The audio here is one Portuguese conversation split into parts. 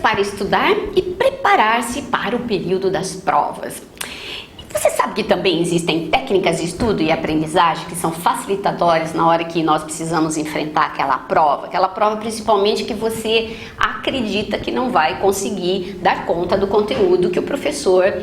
para estudar e preparar-se para o período das provas. Você sabe que também existem técnicas de estudo e aprendizagem que são facilitadoras na hora que nós precisamos enfrentar aquela prova principalmente que você acredita que não vai conseguir dar conta do conteúdo que o professor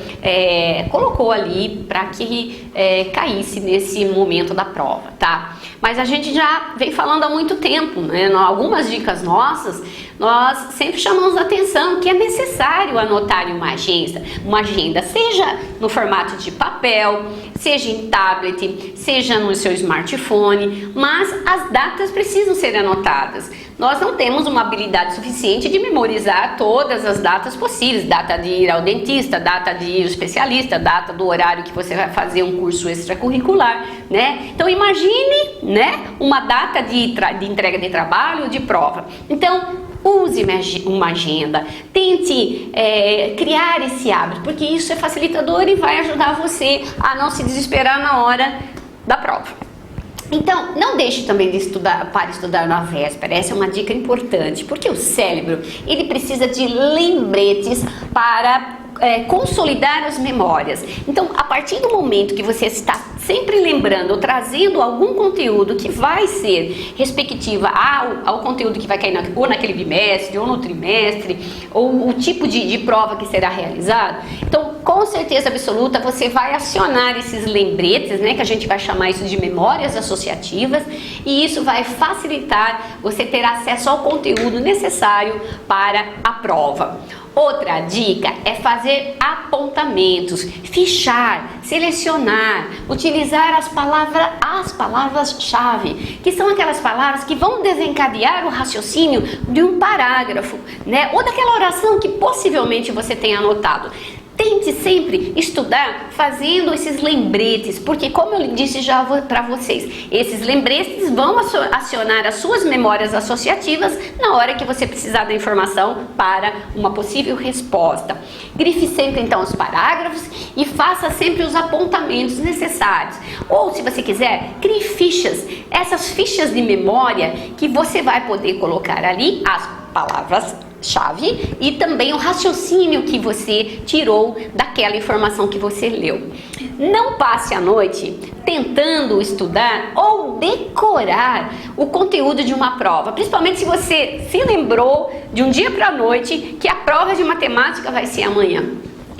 colocou ali para que caísse nesse momento da prova, tá? Mas a gente já vem falando há muito tempo, né? Algumas dicas nossas, nós sempre chamamos a atenção que é necessário anotar em uma agenda, seja no formato de papel, seja em tablet, seja no seu smartphone, mas as datas precisam ser anotadas. Nós não temos uma habilidade suficiente de memorizar todas as datas possíveis, data de ir ao dentista, data de ir ao especialista, data do horário que você vai fazer um curso extracurricular, né? Então imagine, né, uma data de entrega de trabalho ou de prova. Então use uma agenda, tente criar esse hábito, porque isso é facilitador e vai ajudar você a não se desesperar na hora da prova. Então, não deixe também de estudar na véspera. Essa é uma dica importante, porque o cérebro, ele precisa de lembretes para consolidar as memórias. Então, a partir do momento que você está sempre lembrando ou trazendo algum conteúdo que vai ser respectiva ao conteúdo que vai cair ou naquele bimestre, ou no trimestre, ou o tipo de prova que será realizado, então, com certeza absoluta, você vai acionar esses lembretes, né, que a gente vai chamar isso de memórias associativas, e isso vai facilitar você ter acesso ao conteúdo necessário para a prova. Outra dica é fazer apontamentos, fichar, selecionar, utilizar as palavras-chave, que são aquelas palavras que vão desencadear o raciocínio de um parágrafo, né? Ou daquela oração que possivelmente você tenha anotado. Tente sempre estudar fazendo esses lembretes, porque como eu disse já para vocês, esses lembretes vão acionar as suas memórias associativas na hora que você precisar da informação para uma possível resposta. Grife sempre então os parágrafos e faça sempre os apontamentos necessários. Ou se você quiser, crie fichas, essas fichas de memória que você vai poder colocar ali as palavras-chave e também o raciocínio que você tirou daquela informação que você leu. Não passe a noite tentando estudar ou decorar o conteúdo de uma prova, principalmente se você se lembrou de um dia para a noite que a prova de matemática vai ser amanhã.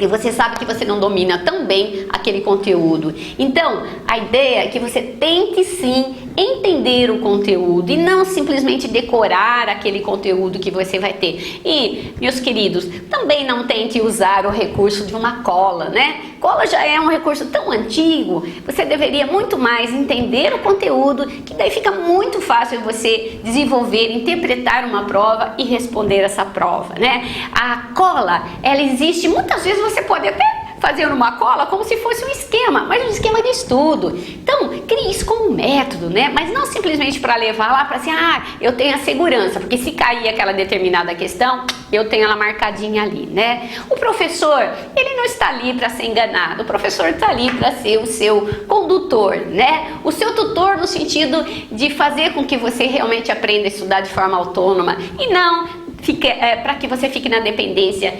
E você sabe que você não domina tão bem aquele conteúdo. Então, a ideia é que você tente sim entender o conteúdo e não simplesmente decorar aquele conteúdo que você vai ter. E, meus queridos, também não tente usar o recurso de uma cola, né? Cola já é um recurso tão antigo, você deveria muito mais entender o conteúdo, que daí fica muito fácil você desenvolver, interpretar uma prova e responder essa prova, né? A cola, ela existe, muitas vezes você pode até fazer uma cola como se fosse um esquema, mas um esquema de estudo. Então, crie isso como um método, né? Mas não simplesmente para levar lá para assim, eu tenho a segurança, porque se cair aquela determinada questão, eu tenho ela marcadinha ali, né? O professor, ele não está ali para ser enganado, o professor está ali para ser o seu condutor, né? O seu tutor no sentido de fazer com que você realmente aprenda a estudar de forma autônoma e não para que você fique na dependência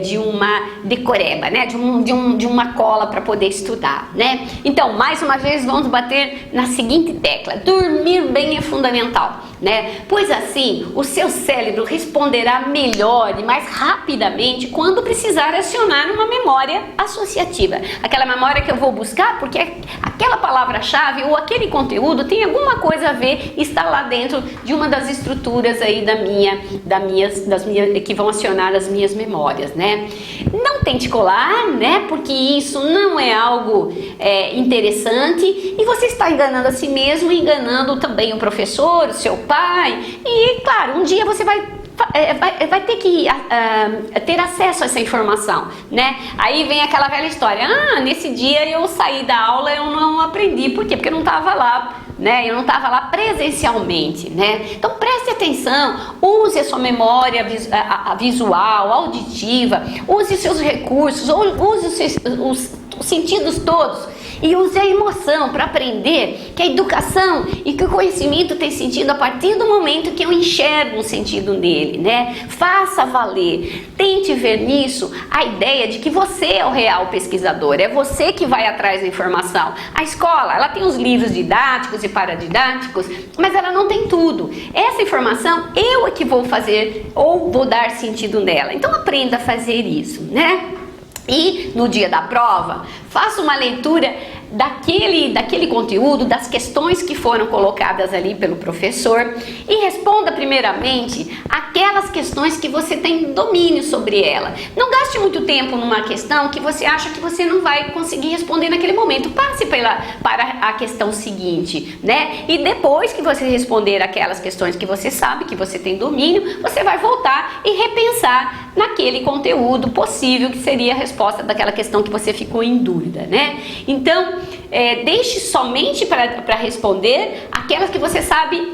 de uma decoreba, né? de uma cola para poder estudar, né? Então, mais uma vez, vamos bater na seguinte tecla: dormir bem é fundamental, né? Pois assim, o seu cérebro responderá melhor e mais rapidamente quando precisar acionar uma memória associativa. Aquela memória que eu vou buscar porque aquela palavra-chave ou aquele conteúdo tem alguma coisa a ver e está lá dentro de uma das estruturas aí que vão acionar as minhas memórias, né? Não tente colar, né? Porque isso não é algo interessante e você está enganando a si mesmo e enganando também o professor, o seu pai e, claro, um dia você vai ter que ter acesso a essa informação, né? Aí vem aquela velha história: nesse dia eu saí da aula, eu não aprendi. Por quê? Porque eu não estava lá, né? Eu não estava lá presencialmente, né? Então preste atenção, use a sua memória visual, auditiva, use seus recursos, use os sentidos todos e use a emoção para aprender que a educação e que o conhecimento tem sentido a partir do momento que eu enxergo um sentido nele, né? Faça valer, tente ver nisso a ideia de que você é o real pesquisador, é você que vai atrás da informação. A escola, ela tem os livros didáticos e paradidáticos, mas ela não tem tudo. Essa informação eu é que vou fazer ou vou dar sentido nela. Então aprenda a fazer isso, né? E no dia da prova, faça uma leitura daquele conteúdo, das questões que foram colocadas ali pelo professor e responda primeiramente aquelas questões que você tem domínio sobre ela. Não gaste muito tempo numa questão que você acha que você não vai conseguir responder naquele momento. Passe para a questão seguinte, né? E depois que você responder aquelas questões que você sabe, que você tem domínio, você vai voltar e repensar naquele conteúdo possível que seria a resposta daquela questão que você ficou em dúvida, né? Então, deixe somente para responder aquelas que você sabe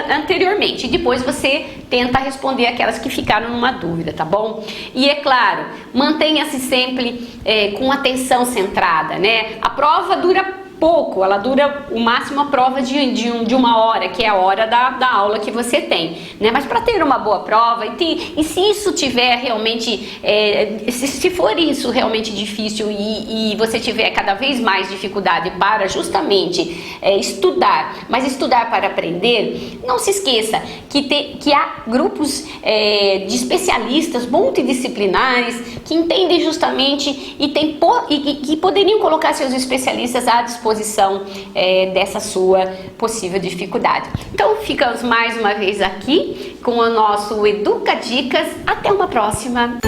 anteriormente. E depois você tenta responder aquelas que ficaram numa dúvida, tá bom? E é claro, mantenha-se sempre com atenção centrada, né? A prova dura pouco, ela dura o máximo a prova de uma hora, que é a hora da aula que você tem, né? Mas para ter uma boa prova, e se isso tiver realmente, se for isso realmente difícil e você tiver cada vez mais dificuldade para justamente estudar, mas estudar para aprender, não se esqueça que há grupos de especialistas multidisciplinares que entendem justamente e que poderiam colocar seus especialistas à disposição dessa sua possível dificuldade. Então ficamos mais uma vez aqui com o nosso Educa Dicas. Até uma próxima!